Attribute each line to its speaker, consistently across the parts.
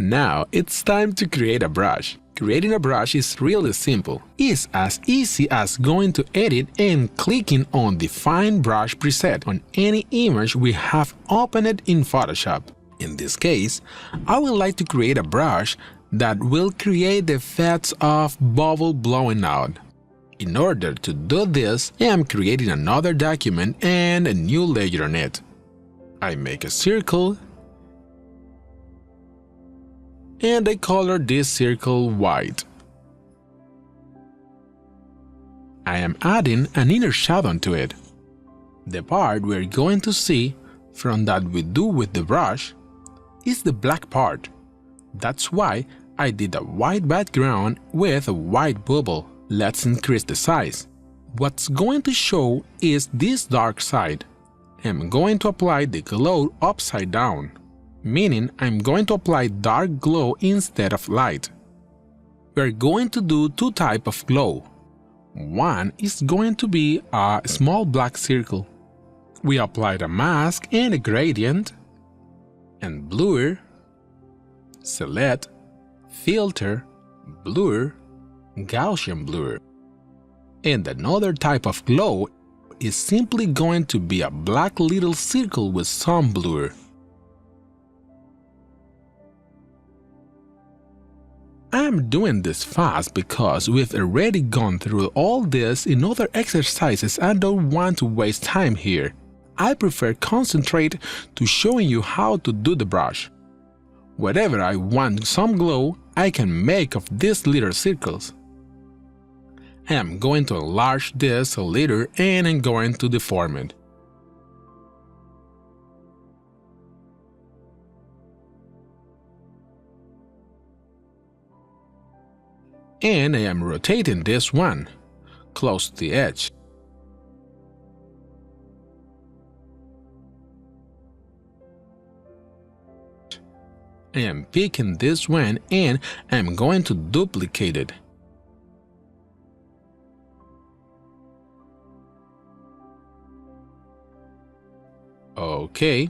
Speaker 1: Now it's time to create a brush. Creating a brush is really simple. It's as easy as going to Edit and clicking on Define Brush preset on any image we have opened in Photoshop. In this case, I would like to create a brush that will create the effects of bubble blowing out. In order to do this, I am creating another document and a new layer on it. I make a circle and I color this circle white. I am adding an inner shadow to it. The part we're going to see from that we do with the brush is the black part. That's why I did a white background with a white bubble. Let's increase the size. What's going to show is this dark side. I'm going to apply the glow upside down, meaning I'm going to apply dark glow instead of light. We're going to do two types of glow. One is going to be a small black circle. We applied a mask and a gradient, and blur, select, filter, blur, Gaussian blur. And another type of glow is simply going to be a black little circle with some blur. I'm doing this fast because we've already gone through all this in other exercises and don't want to waste time here. I prefer concentrate to showing you how to do the brush. Wherever I want some glow, I can make of these little circles. I am going to enlarge this a little and I'm going to deform it. And I am rotating this one close to the edge. I am picking this one and I am going to duplicate it. Okay.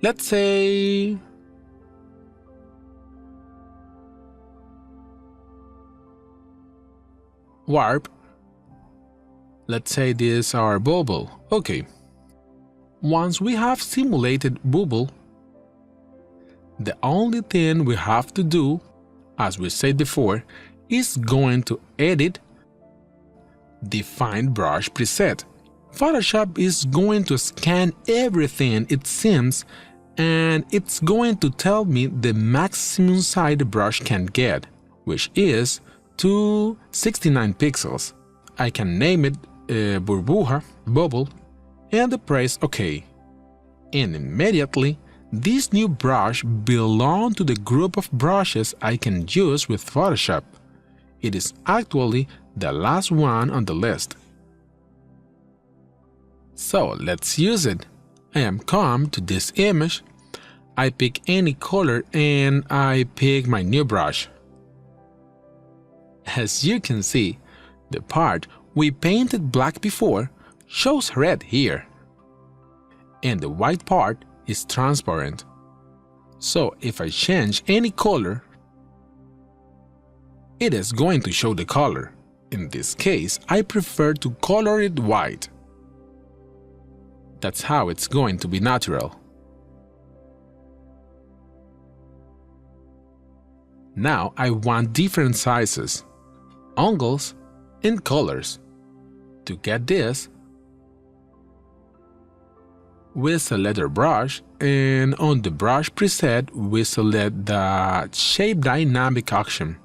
Speaker 1: Let's say warp. Let's say this is our bubble. Okay. Once we have simulated bubble, the only thing we have to do, as we said before, is going to edit, define brush preset. Photoshop is going to scan everything it seems and it's going to tell me the maximum size the brush can get, which is 269 pixels. I can name it burbuja, bubble, and press OK. And immediately, this new brush belongs to the group of brushes I can use with Photoshop. It is actually the last one on the list. So let's use it. I am come to this image, I pick any color and I pick my new brush. As you can see, the part we painted black before shows red here, and the white part is transparent. So if I change any color, it is going to show the color. In this case, I prefer to color it white. That's how it's going to be natural. Now I want different sizes, angles, and colors. To get this, we select our brush, and on the brush preset we select the Shape Dynamic option.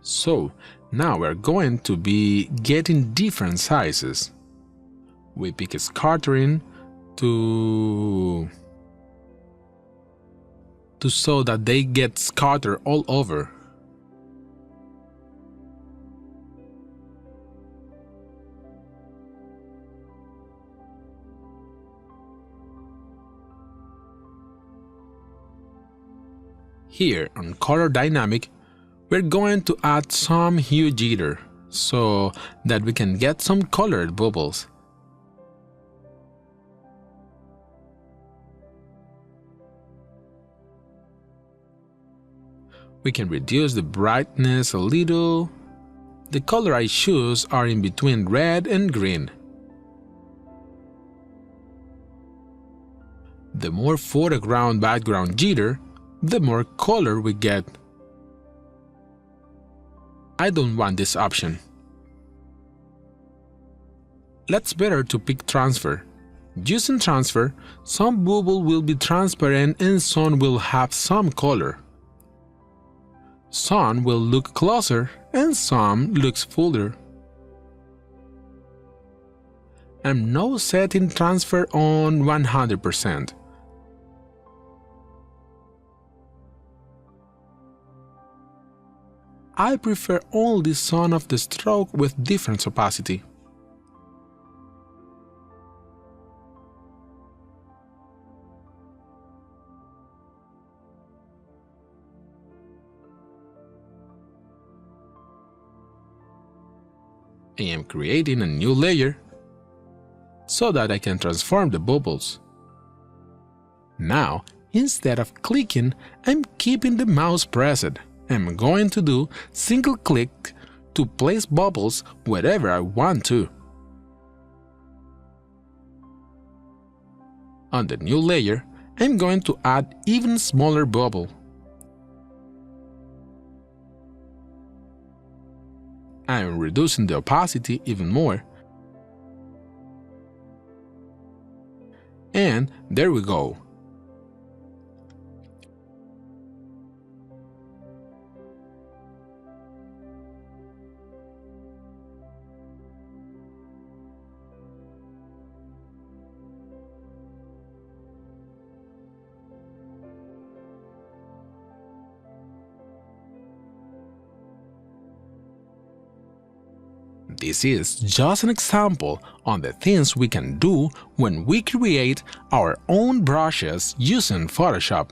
Speaker 1: So now we're going to be getting different sizes. We pick a scattering to so that they get scattered all over. Here on Color Dynamic, we're going to add some hue jitter so that we can get some colored bubbles. We can reduce the brightness a little. The color I choose are in between red and green. The more foreground background jitter, the more color we get. I don't want this option. Let's better to pick transfer. Using transfer, some bubble will be transparent and some will have some color. Some will look closer and some looks fuller. I'm now setting transfer on 100%. I prefer only some of the stroke with different opacity. I am creating a new layer so that I can transform the bubbles. Now, instead of clicking, I'm keeping the mouse pressed. I'm going to do single click to place bubbles wherever I want to. On the new layer, I'm going to add even smaller bubble. I am reducing the opacity even more. And there we go. This is just an example on the things we can do when we create our own brushes using Photoshop.